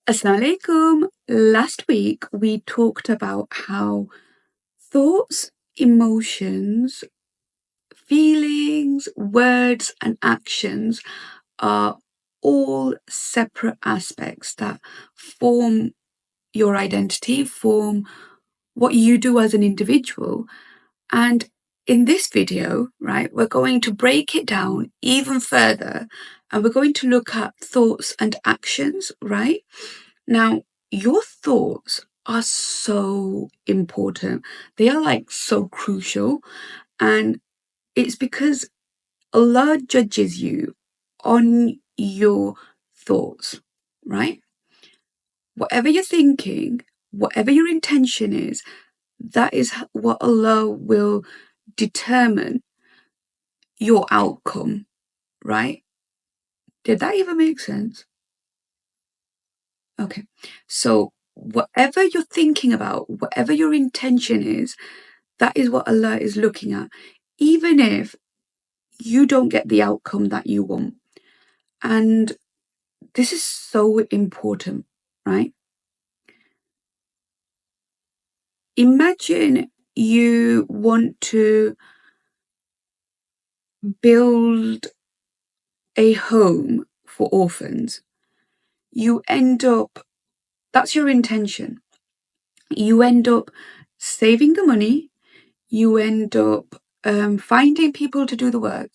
Assalamu alaikum. Last week we talked about how thoughts, emotions, feelings, words, and actions are all separate aspects that form your identity, form what you do as an individual. And in this video, right, we're going to break it down even further and we're going to look at thoughts and actions, right? Now, your thoughts are so important. They are like so crucial. And it's because Allah judges you on your thoughts, right? Whatever you're thinking, whatever your intention is, that is what Allah will determine your outcome, right? Did that even make sense? Okay. So, whatever you're thinking about, whatever your intention is, that is what Allah is looking at, even if you don't get the outcome that you want. And this is so important, right? Imagine you want to build a home for orphans. You end up, that's your intention. You end up saving the money, you end up finding people to do the work.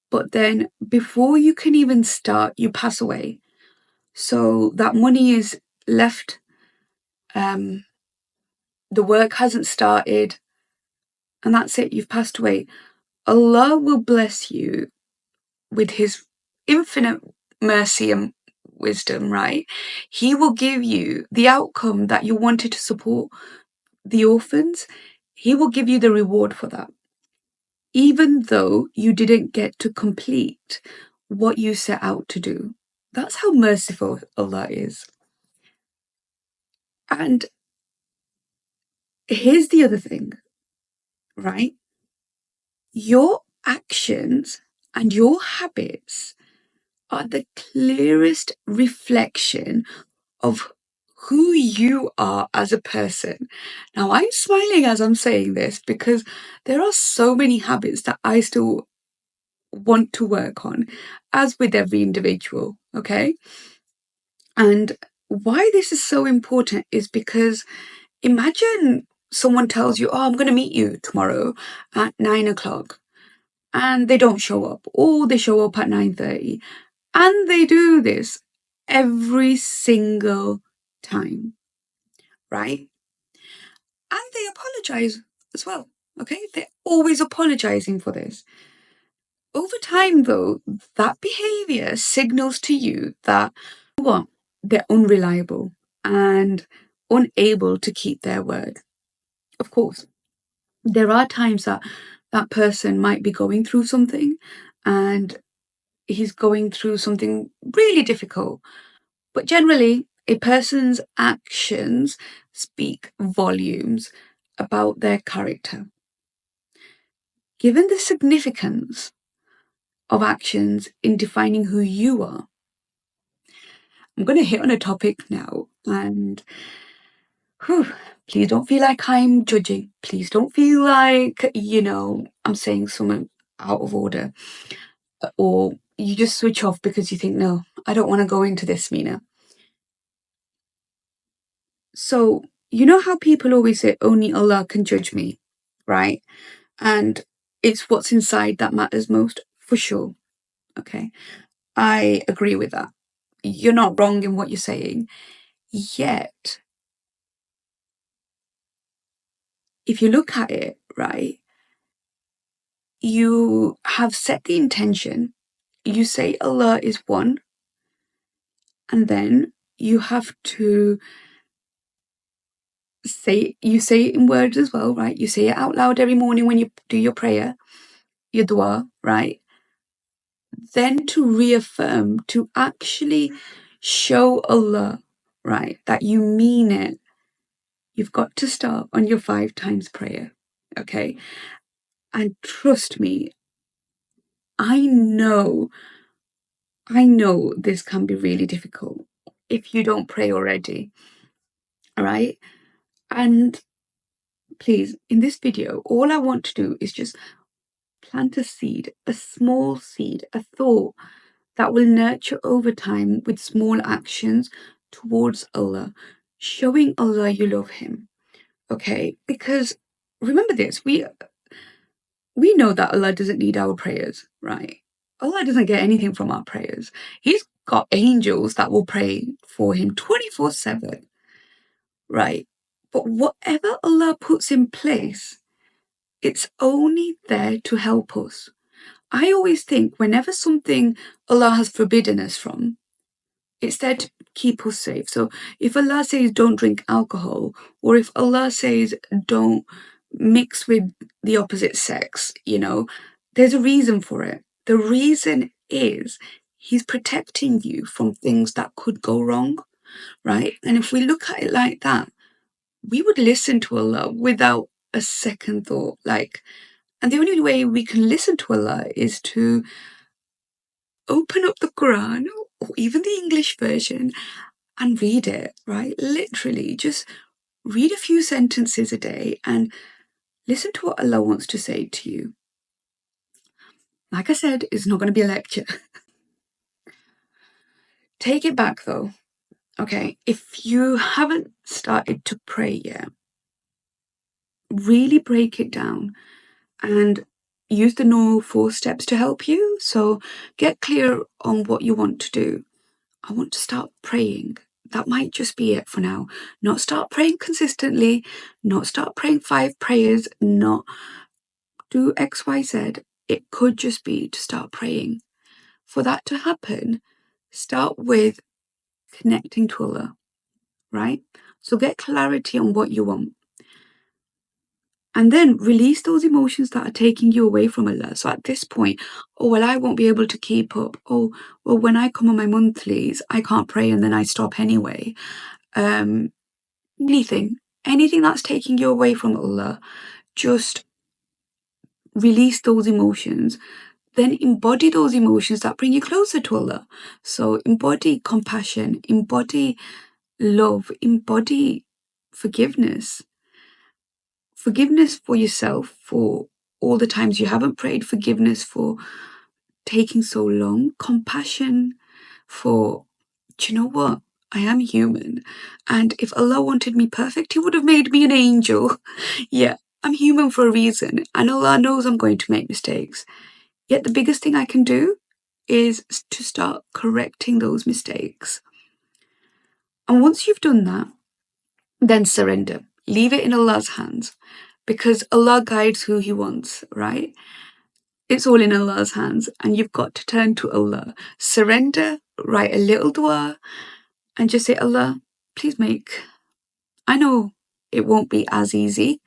But then before you can even start, you pass away. So that money is left, the work hasn't started, and that's it, you've passed away. Allah will bless you with His infinite mercy and wisdom, right? He will give you the outcome that you wanted to support the orphans. He will give you the reward for that, even though you didn't get to complete what you set out to do. That's how merciful Allah is. And here's the other thing, right? Your actions and your habits are the clearest reflection of who you are as a person. Now, I'm smiling as I'm saying this because there are so many habits that I still want to work on, as with every individual, okay? And why this is so important is because imagine someone tells you, oh, I'm going to meet you tomorrow at 9 o'clock, and they don't show up, or they show up at 9:30, and they do this every single time, right? And they apologize as well, okay? They're always apologizing for this. Over time, though, that behavior signals to you that what, they're unreliable and unable to keep their word. Of course, there are times that that person might be going through something and he's going through something really difficult. But generally, a person's actions speak volumes about their character. Given the significance of actions in defining who you are, I'm going to hit on a topic now, and please don't feel like I'm judging. Please don't feel like, I'm saying something out of order, or you just switch off because you think, no, I don't want to go into this, Mina. So, you know how people always say, only Allah can judge me, right? And it's what's inside that matters most, for sure. Okay. I agree with that. You're not wrong in what you're saying. Yet, if you look at it, right, you have set the intention, you say Allah is one, and then you have to you say it in words as well, right? You say it out loud every morning when you do your prayer, your dua, right? Then to reaffirm, to actually show Allah, right, that you mean it, you've got to start on your 5 times prayer, okay? And trust me, I know this can be really difficult. if you don't pray already. All right. And please, in this video, all I want to do is just plant a seed, a small seed, a thought that will nurture over time with small actions towards Allah, showing Allah you love Him. Okay? Because remember this, we know that Allah doesn't need our prayers, right? Allah doesn't get anything from our prayers. He's got angels that will pray for Him 24/7, right? But whatever Allah puts in place, it's only there to help us. I always think whenever something Allah has forbidden us from, it's there to keep us safe. So if Allah says don't drink alcohol, or if Allah says don't mix with the opposite sex, there's a reason for it. The reason is He's protecting you from things that could go wrong, right? And if we look at it like that, we would listen to Allah without a second thought. And the only way we can listen to Allah is to open up the Quran or even the English version and read it, right? Literally, just read a few sentences a day and listen to what Allah wants to say to you. Like I said, it's not going to be a lecture. Take it back though, okay? If you haven't started to pray yet, really break it down and use the normal 4 steps to help you. So get clear on what you want to do. I want to start praying. That might just be it for now. Not start praying consistently, not start praying 5 prayers, not do X, Y, Z. It could just be to start praying. For that to happen, start with connecting to Allah, right? So get clarity on what you want. And then release those emotions that are taking you away from Allah. So at this point, oh, well, I won't be able to keep up. Oh, well, when I come on my monthlies, I can't pray and then I stop anyway. Anything that's taking you away from Allah, just release those emotions. Then embody those emotions that bring you closer to Allah. So embody compassion, embody love, embody forgiveness. Forgiveness for yourself for all the times you haven't prayed, forgiveness for taking so long, compassion for, do you know what? I am human. And if Allah wanted me perfect, He would have made me an angel. Yeah, I'm human for a reason. And Allah knows I'm going to make mistakes. Yet the biggest thing I can do is to start correcting those mistakes. And once you've done that, then surrender. Leave it in Allah's hands. Because Allah guides who He wants, right? It's all in Allah's hands. And you've got to turn to Allah. Surrender, write a little dua, and just say, Allah, please I know it won't be as easy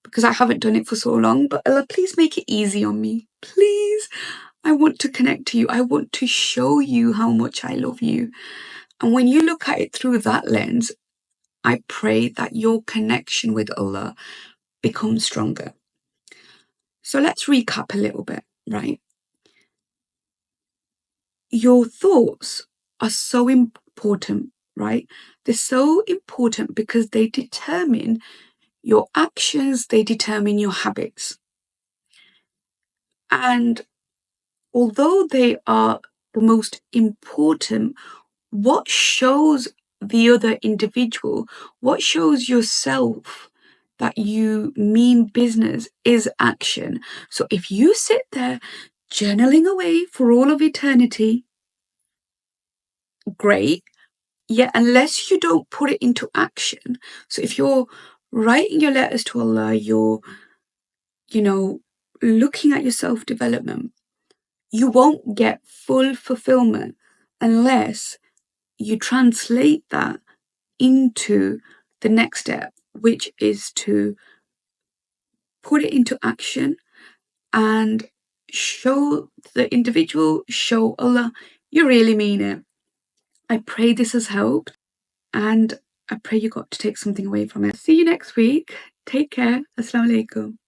because I haven't done it for so long, but Allah, please make it easy on me. Please. I want to connect to you. I want to show you how much I love you. And when you look at it through that lens, I pray that your connection with Allah becomes stronger. So let's recap a little bit, right? Your thoughts are so important, right? They're so important because they determine your actions, they determine your habits. And although they are the most important, what shows the other individual, what shows yourself that you mean business is action. So if you sit there journaling away for all of eternity, great. Yet unless you don't put it into action, so if you're writing your letters to Allah, you're, looking at your self-development, you won't get full fulfillment unless you translate that into the next step, which is to put it into action and show the individual, show Allah, you really mean it. I pray this has helped and I pray you got to take something away from it. See you next week. Take care. Assalamu alaikum.